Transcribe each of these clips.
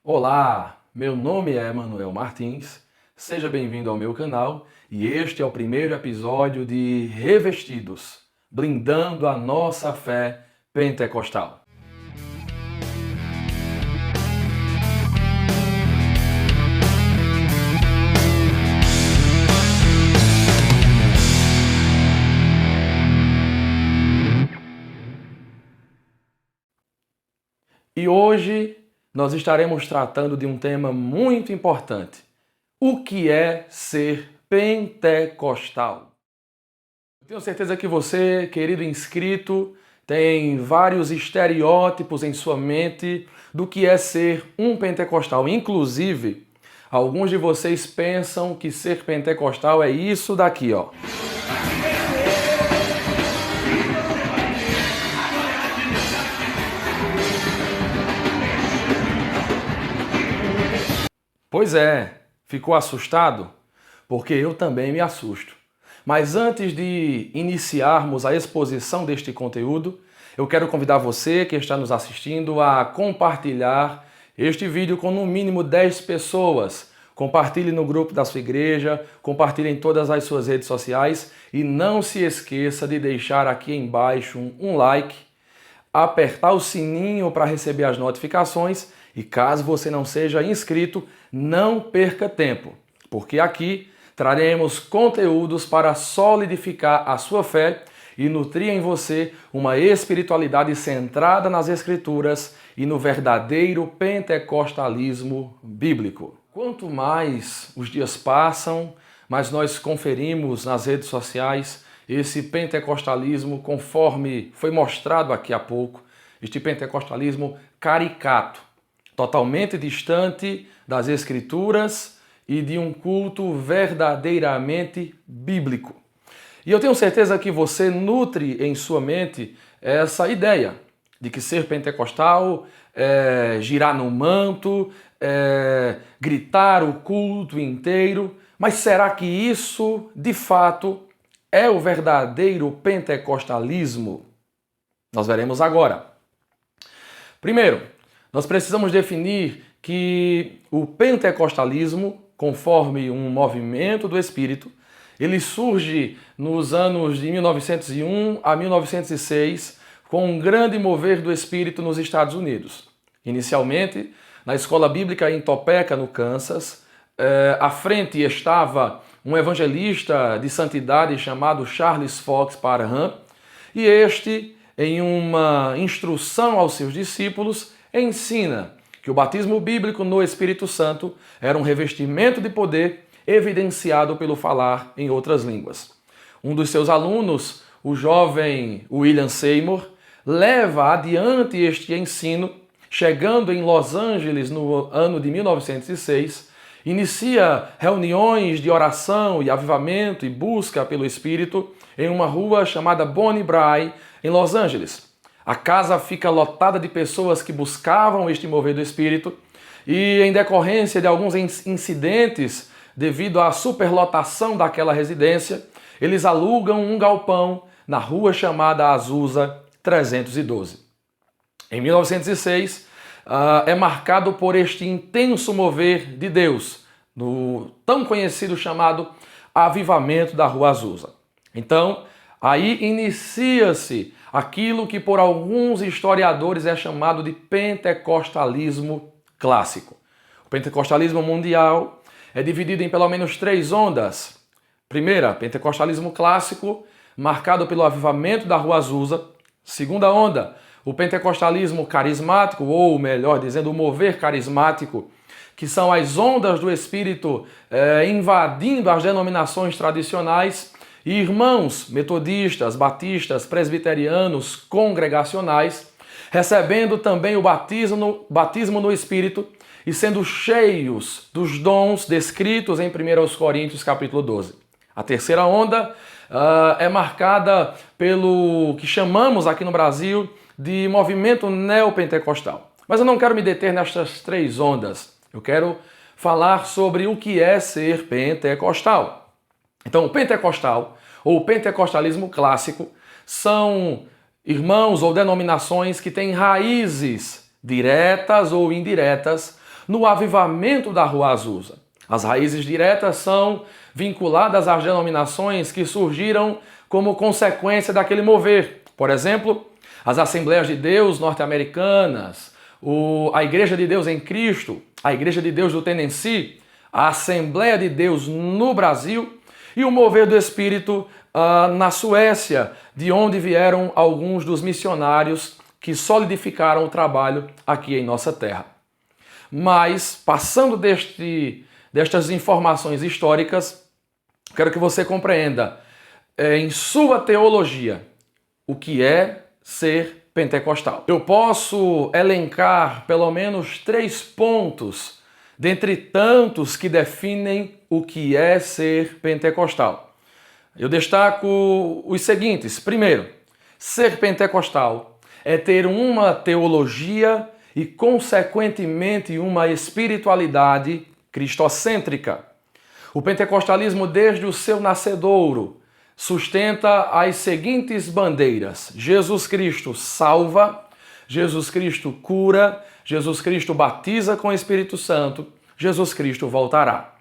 Olá, meu nome é Emanuel Martins, seja bem-vindo ao meu canal e este é o primeiro episódio de Revestidos, blindando a nossa fé pentecostal. E hoje nós estaremos tratando de um tema muito importante. O que é ser pentecostal? Eu tenho certeza que você, querido inscrito, tem vários estereótipos em sua mente do que é ser um pentecostal. Inclusive, alguns de vocês pensam que ser pentecostal é isso daqui, ó. Pois é, ficou assustado? Porque eu também me assusto. Mas antes de iniciarmos a exposição deste conteúdo, eu quero convidar você que está nos assistindo a compartilhar este vídeo com no mínimo 10 pessoas. Compartilhe no grupo da sua igreja, compartilhe em todas as suas redes sociais e não se esqueça de deixar aqui embaixo um like, apertar o sininho para receber as notificações e caso você não seja inscrito, não perca tempo, porque aqui traremos conteúdos para solidificar a sua fé e nutrir em você uma espiritualidade centrada nas Escrituras e no verdadeiro pentecostalismo bíblico. Quanto mais os dias passam, mais nós conferimos nas redes sociais esse pentecostalismo conforme foi mostrado aqui há pouco, este pentecostalismo caricato, totalmente distante das Escrituras e de um culto verdadeiramente bíblico. E eu tenho certeza que você nutre em sua mente essa ideia de que ser pentecostal é girar no manto, é gritar o culto inteiro, mas será que isso, de fato, é o verdadeiro pentecostalismo? Nós veremos agora. Primeiro, nós precisamos definir que o pentecostalismo, conforme um movimento do Espírito, ele surge nos anos de 1901 a 1906 com um grande mover do Espírito nos Estados Unidos. Inicialmente, na escola bíblica em Topeka, no Kansas, à frente estava um evangelista de santidade chamado Charles Fox Parham, e este, em uma instrução aos seus discípulos, ensina que o batismo bíblico no Espírito Santo era um revestimento de poder evidenciado pelo falar em outras línguas. Um dos seus alunos, o jovem William Seymour, leva adiante este ensino, chegando em Los Angeles no ano de 1906, inicia reuniões de oração e avivamento e busca pelo Espírito em uma rua chamada Bonnie Brae, em Los Angeles. A casa fica lotada de pessoas que buscavam este mover do Espírito e, em decorrência de alguns incidentes, devido à superlotação daquela residência, eles alugam um galpão na rua chamada Azusa 312. Em 1906, é marcado por este intenso mover de Deus, no tão conhecido chamado Avivamento da Rua Azusa. Então, aí inicia-se aquilo que por alguns historiadores é chamado de pentecostalismo clássico. O pentecostalismo mundial é dividido em pelo menos 3 ondas. Primeira, pentecostalismo clássico, marcado pelo avivamento da Rua Azusa. Segunda onda, o pentecostalismo carismático, ou melhor dizendo, o mover carismático, que são as ondas do Espírito invadindo as denominações tradicionais, e irmãos metodistas, batistas, presbiterianos, congregacionais, recebendo também o batismo no Espírito e sendo cheios dos dons descritos em 1 Coríntios capítulo 12. A terceira onda é marcada pelo que chamamos aqui no Brasil de movimento neopentecostal. Mas eu não quero me deter nestas 3 ondas. Eu quero falar sobre o que é ser pentecostal. Então, o pentecostal, ou o pentecostalismo clássico, são irmãos ou denominações que têm raízes diretas ou indiretas no avivamento da Rua Azusa. As raízes diretas são vinculadas às denominações que surgiram como consequência daquele mover. Por exemplo, as Assembleias de Deus norte-americanas, a Igreja de Deus em Cristo, a Igreja de Deus do Tennessee, a Assembleia de Deus no Brasil e o mover do Espírito na Suécia, de onde vieram alguns dos missionários que solidificaram o trabalho aqui em nossa terra. Mas, passando destas informações históricas, quero que você compreenda, em sua teologia, o que é ser pentecostal. Eu posso elencar pelo menos 3 pontos, dentre tantos que definem o que é ser pentecostal. Eu destaco os seguintes. Primeiro, ser pentecostal é ter uma teologia e, consequentemente, uma espiritualidade cristocêntrica. O pentecostalismo, desde o seu nascedouro, sustenta as seguintes bandeiras: Jesus Cristo salva, Jesus Cristo cura, Jesus Cristo batiza com o Espírito Santo, Jesus Cristo voltará.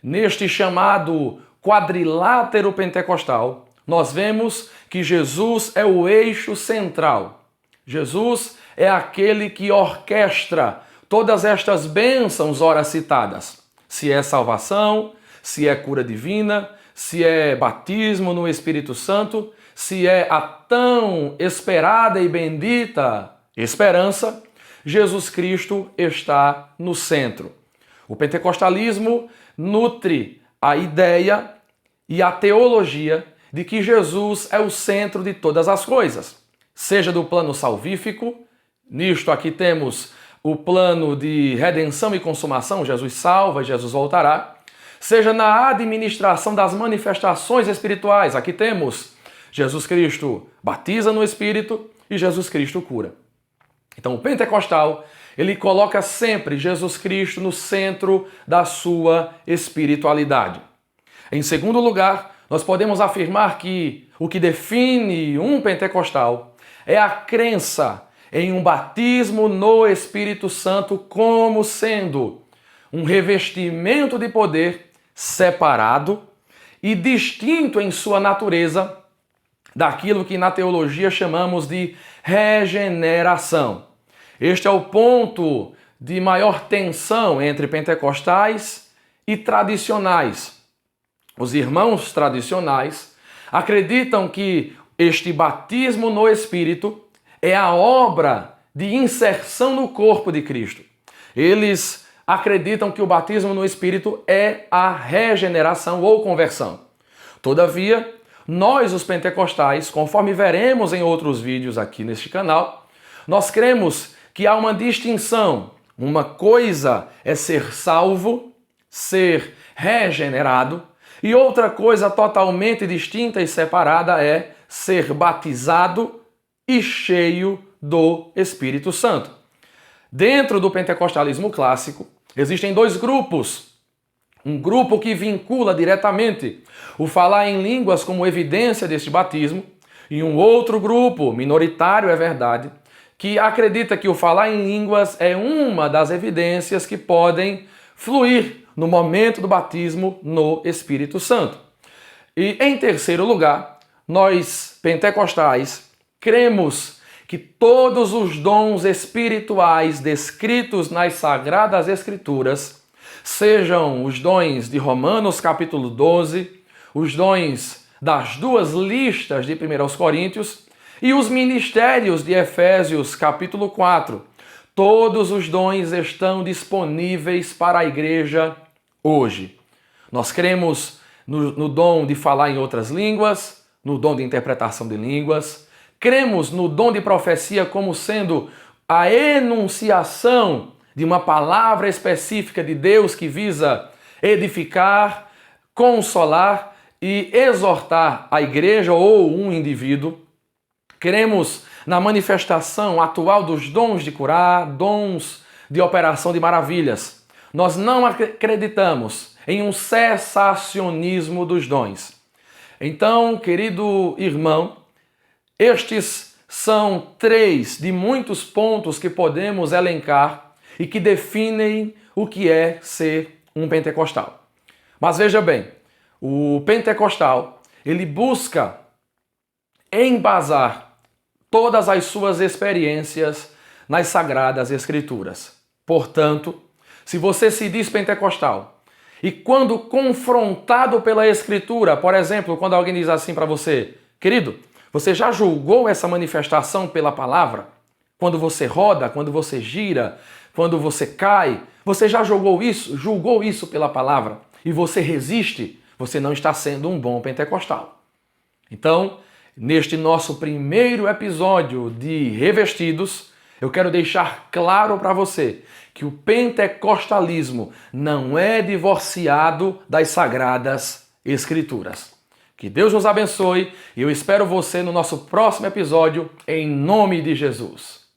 Neste chamado quadrilátero pentecostal, nós vemos que Jesus é o eixo central. Jesus é aquele que orquestra todas estas bênçãos ora citadas. Se é salvação, se é cura divina, se é batismo no Espírito Santo, se é a tão esperada e bendita esperança, Jesus Cristo está no centro. O pentecostalismo nutre a ideia e a teologia de que Jesus é o centro de todas as coisas, seja do plano salvífico. Nisto aqui temos o plano de redenção e consumação, Jesus salva, Jesus voltará. Seja na administração das manifestações espirituais, aqui temos Jesus Cristo batiza no Espírito e Jesus Cristo cura. Então o pentecostal, ele coloca sempre Jesus Cristo no centro da sua espiritualidade. Em segundo lugar, nós podemos afirmar que o que define um pentecostal é a crença em um batismo no Espírito Santo como sendo um revestimento de poder separado e distinto em sua natureza daquilo que na teologia chamamos de regeneração. Este é o ponto de maior tensão entre pentecostais e tradicionais. Os irmãos tradicionais acreditam que este batismo no Espírito é a obra de inserção no corpo de Cristo. Eles acreditam que o batismo no Espírito é a regeneração ou conversão. Todavia, nós, os pentecostais, conforme veremos em outros vídeos aqui neste canal, nós cremos que há uma distinção. Uma coisa é ser salvo, ser regenerado, e outra coisa totalmente distinta e separada é ser batizado e cheio do Espírito Santo. Dentro do pentecostalismo clássico, existem 2 grupos. Um grupo que vincula diretamente o falar em línguas como evidência deste batismo, e um outro grupo, minoritário é verdade, que acredita que o falar em línguas é uma das evidências que podem fluir no momento do batismo no Espírito Santo. E em terceiro lugar, nós pentecostais cremos que todos os dons espirituais descritos nas Sagradas Escrituras, sejam os dons de Romanos capítulo 12, os dons das 2 listas de 1 Coríntios e os ministérios de Efésios capítulo 4, todos os dons estão disponíveis para a igreja hoje. Nós cremos no dom de falar em outras línguas, no dom de interpretação de línguas, cremos no dom de profecia como sendo a enunciação de uma palavra específica de Deus que visa edificar, consolar e exortar a igreja ou um indivíduo. Cremos na manifestação atual dos dons de curar, dons de operação de maravilhas. Nós não acreditamos em um cessacionismo dos dons. Então, querido irmão, estes são 3 de muitos pontos que podemos elencar e que definem o que é ser um pentecostal. Mas veja bem, o pentecostal, ele busca embasar todas as suas experiências nas Sagradas Escrituras. Portanto, se você se diz pentecostal e quando confrontado pela Escritura, por exemplo, quando alguém diz assim para você, querido, você já julgou essa manifestação pela palavra? Quando você roda, quando você gira, quando você cai, você já julgou isso pela palavra e você resiste, você não está sendo um bom pentecostal. Então, neste nosso primeiro episódio de Revestidos, eu quero deixar claro para você que o pentecostalismo não é divorciado das Sagradas Escrituras. Que Deus nos abençoe e eu espero você no nosso próximo episódio, em nome de Jesus.